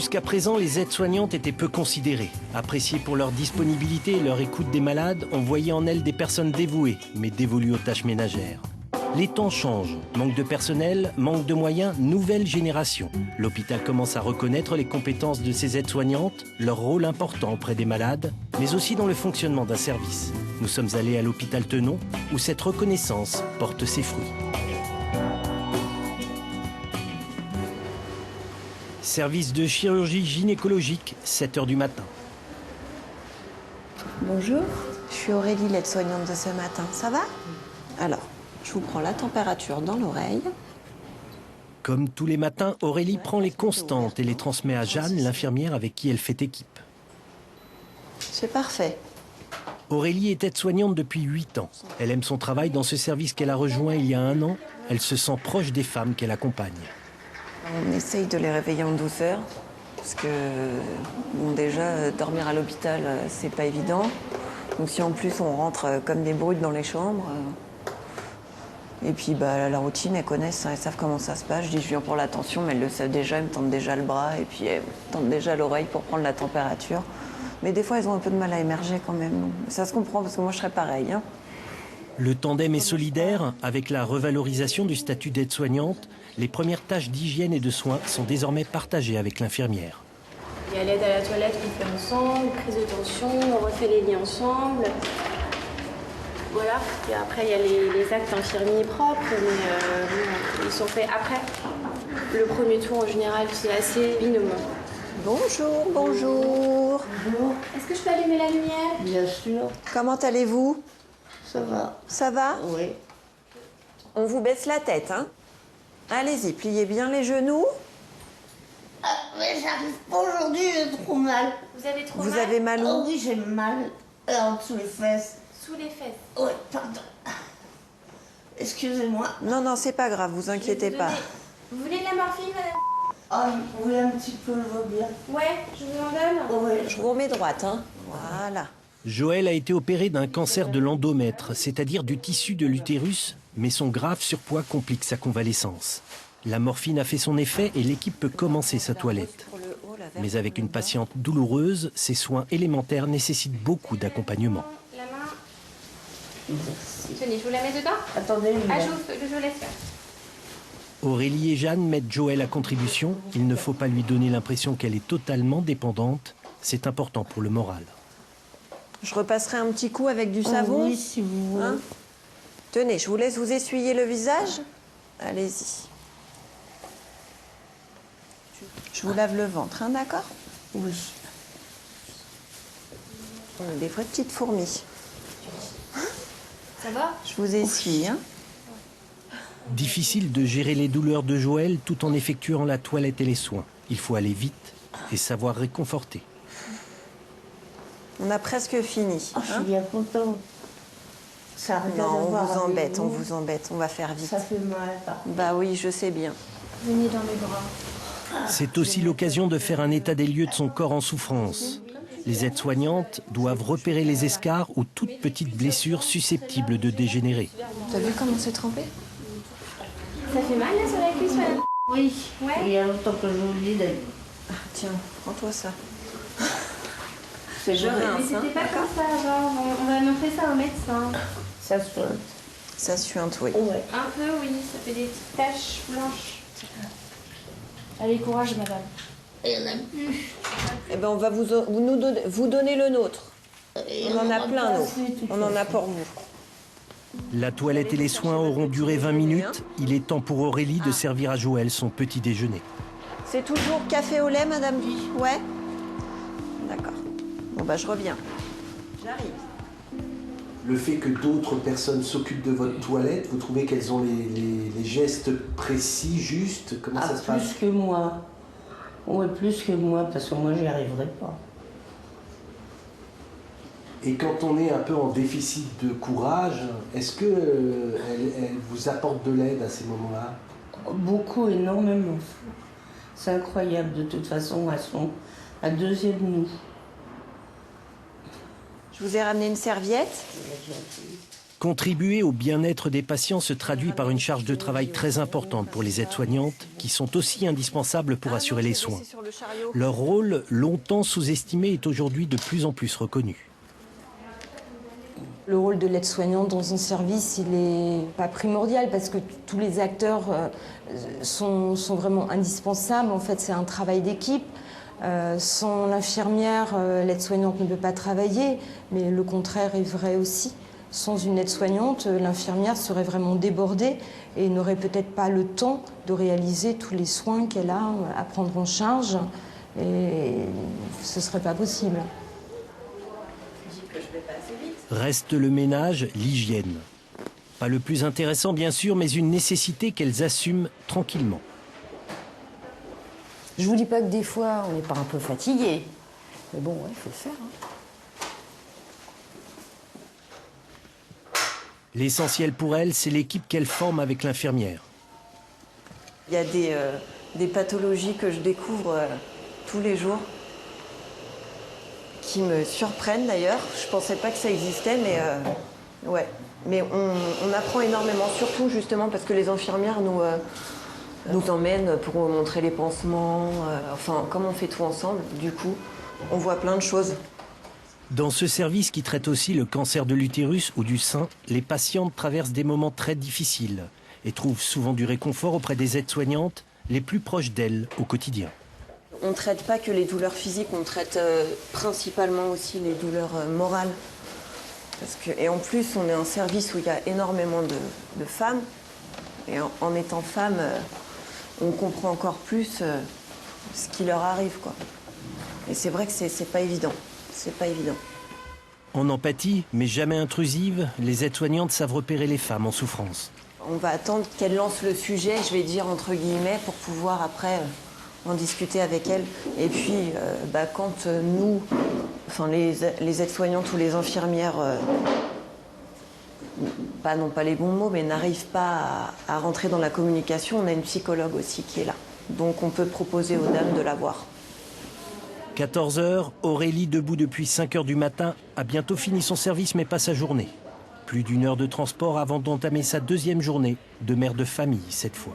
Jusqu'à présent, les aides-soignantes étaient peu considérées. Appréciées pour leur disponibilité et leur écoute des malades, on voyait en elles des personnes dévouées, mais dévolues aux tâches ménagères. Les temps changent. Manque de personnel, manque de moyens, nouvelle génération. L'hôpital commence à reconnaître les compétences de ces aides-soignantes, leur rôle important auprès des malades, mais aussi dans le fonctionnement d'un service. Nous sommes allés à l'hôpital Tenon, où cette reconnaissance porte ses fruits. Service de chirurgie gynécologique, 7 h du matin. Bonjour, je suis Aurélie, l'aide-soignante de ce matin. Ça va? Alors, je vous prends la température dans l'oreille. Comme tous les matins, Aurélie prend les constantes et les transmet à Jeanne, l'infirmière avec qui elle fait équipe. C'est parfait. Aurélie est aide-soignante depuis 8 ans. Elle aime son travail dans ce service qu'elle a rejoint il y a 1 an. Elle se sent proche des femmes qu'elle accompagne. On essaye de les réveiller en douceur, parce que, bon, déjà, dormir à l'hôpital, c'est pas évident. Donc si en plus on rentre comme des brutes dans les chambres... Et puis la routine, elles connaissent, elles savent comment ça se passe. Je dis, je viens pour l'attention, mais elles le savent déjà, elles me tendent déjà le bras et puis elles me tendent déjà l'oreille pour prendre la température. Mais des fois, elles ont un peu de mal à émerger quand même. Donc, ça se comprend, parce que moi, je serais pareil. Hein. Le tandem est solidaire. Avec la revalorisation du statut d'aide-soignante, les premières tâches d'hygiène et de soins sont désormais partagées avec l'infirmière. Il y a l'aide à la toilette qu'on fait ensemble, prise de tension, on refait les lits ensemble. Voilà, et après il y a les actes infirmiers propres, mais ils sont faits après. Le premier tour en général, c'est assez binôme. Bonjour, bonjour. Bonjour. Est-ce que je peux allumer la lumière? Bien sûr. Comment allez-vous? Ça va. Ça va? Oui. On vous baisse la tête, hein? Allez-y, pliez bien les genoux. Ah, mais j'arrive pas aujourd'hui, j'ai trop mal. Vous avez trop Vous mal? avez mal où? Oh oui, j'ai mal. En dessous les fesses. Sous les fesses. Oui, pardon. Excusez-moi. Non, non, c'est pas grave, vous inquiétez pas. Vous voulez de la morphine, madame? Ah, vous pouvez un petit peu, je veux bien. Ouais, je vous en donne. Oui. Je vous remets droite, hein? Voilà. Joël a été opéré d'un cancer de l'endomètre, c'est-à-dire du tissu de l'utérus, mais son grave surpoids complique sa convalescence. La morphine a fait son effet et l'équipe peut commencer sa toilette. Mais avec une patiente douloureuse, ces soins élémentaires nécessitent beaucoup d'accompagnement. La main. Merci. Tenez, je vous la mets dedans? Attendez, Ah, je vous laisse faire. Aurélie et Jeanne mettent Joël à contribution. Il ne faut pas lui donner l'impression qu'elle est totalement dépendante. C'est important pour le moral. Je repasserai un petit coup avec du savon. Oui, si vous voulez. Hein? Tenez, je vous laisse vous essuyer le visage. Allez-y. Je vous lave le ventre, hein, d'accord? Oui. On est des vraies petites fourmis. Ça va? Je vous essuie, hein? Difficile de gérer les douleurs de Joël tout en effectuant la toilette et les soins. Il faut aller vite et savoir réconforter. On a presque fini. Oh, je suis bien contente. Ça arrête de Non, on voir vous avec embête, on vous. vous embête. On va faire vite. Ça fait mal, par contre. Bah oui, je sais bien. Venez dans mes bras. C'est aussi l'occasion de faire un état des lieux de son corps en souffrance. Les aides-soignantes doivent repérer les escarres ou toutes petites blessures susceptibles de dégénérer. T'as vu comment c'est trempé? Ça fait mal là sur la cuisse, madame? Oui. Ouais. Il y a longtemps que je vous le dis, d'ailleurs. Ah, tiens, prends-toi ça. C'est Je vrai. rince, Mais hein, c'était pas d'accord? comme ça avant. On va montrer ça au médecin. Ça soigne. Ça suinte, oui. Ouais. Un peu, oui, ça fait des petites taches blanches. Allez, courage, madame. Il y en a plus. Eh ben, on va vous donner le nôtre. Il y On en a aura plein, pas nous. assez, de toute On en a façon. pour vous. La toilette et les soins auront duré 20 minutes. Il est temps pour Aurélie de servir à Joël son petit déjeuner. C'est toujours café au lait, madame? Ouais? D'accord. Bon, bah, je reviens. J'arrive. Le fait que d'autres personnes s'occupent de votre toilette, vous trouvez qu'elles ont les gestes précis, justes? Comment Ah, ça se passe? plus que moi. Oui, plus que moi, parce que moi, j'y arriverai pas. Et quand on est un peu en déficit de courage, est-ce que elle vous apporte de l'aide à ces moments-là? Beaucoup, énormément. C'est incroyable, de toute façon, elles sont à 2 de nous. Je vous ai ramené une serviette. Contribuer au bien-être des patients se traduit par une charge de travail très importante pour les aides-soignantes, qui sont aussi indispensables pour assurer les soins. Leur rôle, longtemps sous-estimé, est aujourd'hui de plus en plus reconnu. Le rôle de l'aide-soignante dans un service, il n'est pas primordial parce que tous les acteurs sont vraiment indispensables. En fait, c'est un travail d'équipe. Sans l'infirmière, l'aide-soignante ne peut pas travailler, mais le contraire est vrai aussi. Sans une aide-soignante, l'infirmière serait vraiment débordée et n'aurait peut-être pas le temps de réaliser tous les soins qu'elle a à prendre en charge. Et ce ne serait pas possible. Reste le ménage, l'hygiène. Pas le plus intéressant bien sûr, mais une nécessité qu'elles assument tranquillement. Je vous dis pas que des fois on n'est pas un peu fatigué, mais bon, il faut le faire. L'essentiel pour elles, c'est l'équipe qu'elles forment avec l'infirmière. Il y a des pathologies que je découvre tous les jours, qui me surprennent d'ailleurs. Je pensais pas que ça existait, mais ouais. Mais on apprend énormément, surtout justement parce que les infirmières nous emmènent pour montrer les pansements, enfin comme on fait tout ensemble, du coup, on voit plein de choses. Dans ce service qui traite aussi le cancer de l'utérus ou du sein, les patientes traversent des moments très difficiles et trouvent souvent du réconfort auprès des aides-soignantes les plus proches d'elles au quotidien. On ne traite pas que les douleurs physiques, on traite principalement aussi les douleurs morales. Et en plus, on est un service où il y a énormément de femmes. Et en étant femme, on comprend encore plus ce qui leur arrive, quoi. Et c'est vrai que c'est pas évident. C'est pas évident. En empathie, mais jamais intrusive, les aides-soignantes savent repérer les femmes en souffrance. On va attendre qu'elle lance le sujet, je vais dire entre guillemets, pour pouvoir après en discuter avec elle. Et puis, quand nous, enfin les aides-soignantes ou les infirmières, n'ont pas les bons mots, mais n'arrivent pas à rentrer dans la communication, on a une psychologue aussi qui est là. Donc on peut proposer aux dames de la voir. 14 h, Aurélie, debout depuis 5 h du matin, a bientôt fini son service mais pas sa journée. Plus d'1 heure de transport avant d'entamer sa deuxième journée de mère de famille cette fois.